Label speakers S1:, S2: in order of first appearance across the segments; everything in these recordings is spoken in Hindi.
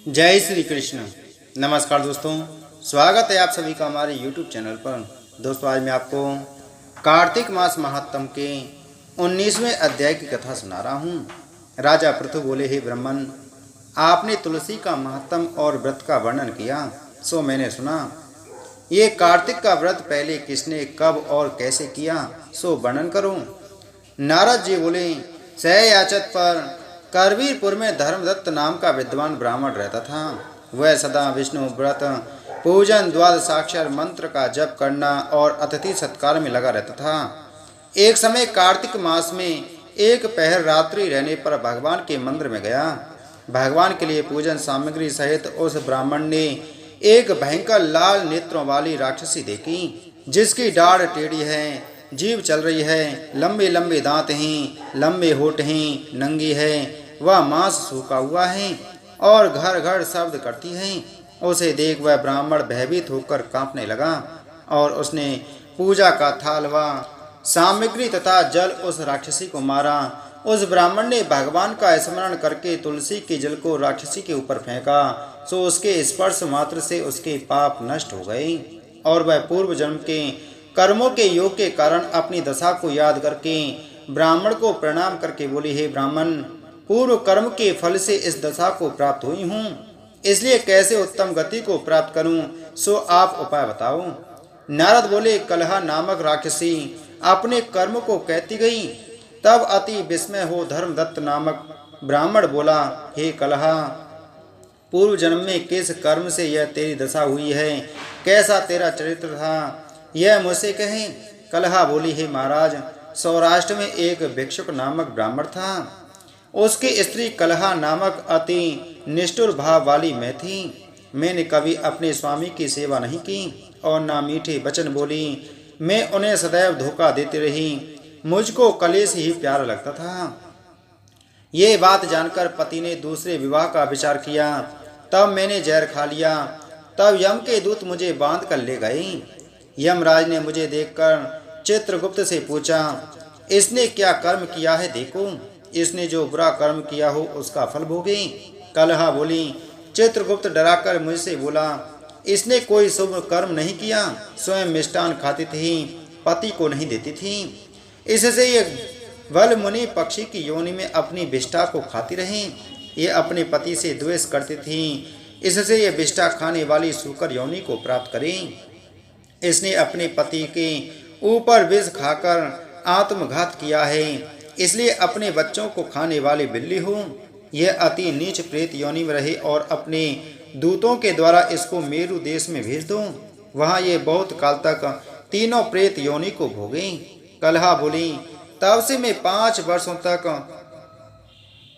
S1: जय श्री कृष्ण। नमस्कार दोस्तों, स्वागत है आप सभी का हमारे YouTube चैनल पर। दोस्तों, आज मैं आपको कार्तिक मास महात्म के 19वें अध्याय की कथा सुना रहा हूँ। राजा पृथु बोले, हे ब्राह्मण, आपने तुलसी का महात्म और व्रत का वर्णन किया, सो मैंने सुना। ये कार्तिक का व्रत पहले किसने, कब और कैसे किया, सो वर्णन करो। नारद जी बोले, सहयाचत पर करवीरपुर में धर्मदत्त नाम का विद्वान ब्राह्मण रहता था। वह सदा विष्णु व्रत, पूजन, द्वादशाक्षर मंत्र का जप करना और अतिथि सत्कार में लगा रहता था। एक समय कार्तिक मास में एक पहर रात्रि रहने पर भगवान के मंदिर में गया। भगवान के लिए पूजन सामग्री सहित उस ब्राह्मण ने एक भयंकर लाल नेत्रों वाली राक्षसी देखी, जिसकी डाढ़ टेढ़ी है, जीभ चल रही है, लंबे लंबे दांत हैं, लंबे होठ हैं, नंगी है, वह मांस सूखा हुआ है और घर घर शब्द करती है। उसे देख वह ब्राह्मण भयभीत होकर कांपने लगा और उसने पूजा का थाल व सामग्री तथा जल उस राक्षसी को मारा। उस ब्राह्मण ने भगवान का स्मरण करके तुलसी के जल को राक्षसी के ऊपर फेंका, सो उसके स्पर्श मात्र से उसके पाप नष्ट हो गए और वह पूर्व जन्म के कर्मों के योग के कारण अपनी दशा को याद करके ब्राह्मण को प्रणाम करके बोली, हे ब्राह्मण, पूर्व कर्म के फल से इस दशा को प्राप्त हुई हूँ, इसलिए कैसे उत्तम गति को प्राप्त करूँ, सो आप उपाय बताओ। नारद बोले, कलहा नामक राक्षसी अपने कर्म को कहती गई। तब अति विस्मय हो धर्मदत्त नामक ब्राह्मण बोला, हे कलहा, पूर्व जन्म में किस कर्म से यह तेरी दशा हुई है, कैसा तेरा चरित्र था, यह मुझसे कहें। कलहा बोली, हे महाराज, सौराष्ट्र में एक भिक्षुक नामक ब्राह्मण था। उसकी स्त्री कलहा नामक अति निष्ठुर भाव वाली मैं थी। मैंने कभी अपने स्वामी की सेवा नहीं की और ना मीठे वचन बोली। मैं उन्हें सदैव धोखा देती रही। मुझको कलेश ही प्यारा लगता था। ये बात जानकर पति ने दूसरे विवाह का विचार किया। तब मैंने जहर खा लिया। तब यम के दूत मुझे बांध कर ले गए। यमराज ने मुझे देखकर चित्रगुप्त से पूछा, इसने क्या कर्म किया है, देखो, इसने जो बुरा कर्म किया हो उसका फल भोगे। कलहा बोली, चित्रगुप्त डराकर मुझसे बोला, इसने कोई शुभ कर्म नहीं किया, स्वयं मिष्टान खाती थी, पति को नहीं देती थी। इससे ये वल मुनि पक्षी की योनि में अपनी विष्ठा को खाती रही। ये अपने पति से द्वेष करती थी, इससे ये विष्ठा खाने वाली सूकर योनि को प्राप्त करें। इसने अपने पति के ऊपर विष खाकर आत्मघात किया है, इसलिए अपने बच्चों को खाने वाली बिल्ली हो। यह अति नीच प्रेत योनि में रहे और अपने दूतों के द्वारा इसको मेरु देश में भेज दो। वहाँ ये बहुत काल तक तीनों प्रेत योनि को भोगे। कलहा बोली, तब से मैं 5 वर्षों तक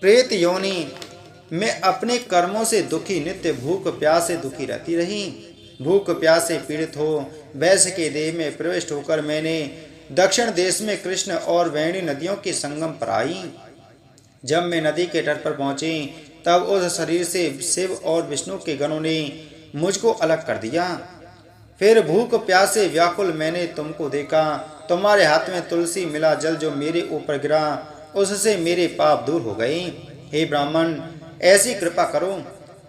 S1: प्रेत योनि में अपने कर्मों से दुखी, नित्य भूख प्यास से दुखी रहती रही। भूख प्यास से पीड़ित हो वैश्य के देह में प्रविष्ट होकर मैंने दक्षिण देश में कृष्ण और वेणी नदियों के संगम पर आई। जब मैं नदी के तट पर पहुंची, तब उस शरीर से शिव और विष्णु के गणों ने मुझको अलग कर दिया। फिर भूख प्यास से व्याकुल मैंने तुमको देखा। तुम्हारे हाथ में तुलसी मिला जल जो मेरे ऊपर गिरा, उससे मेरे पाप दूर हो गए। हे ब्राह्मण, ऐसी कृपा करो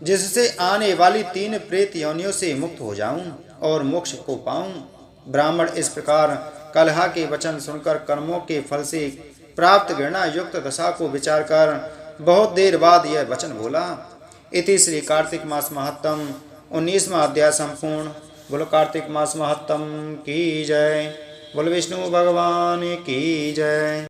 S1: जिससे आने वाली 3 प्रेत योनियों से मुक्त हो जाऊं और मोक्ष को पाऊं। ब्राह्मण इस प्रकार कलहा के वचन सुनकर कर्मों के फल से प्राप्त घृणा युक्त दशा को विचार कर बहुत देर बाद यह वचन बोला। इति श्री कार्तिक मास महात्म 19वां अध्याय संपूर्ण। बोलो कार्तिक मास महात्म की जय। बोलो विष्णु भगवान की जय।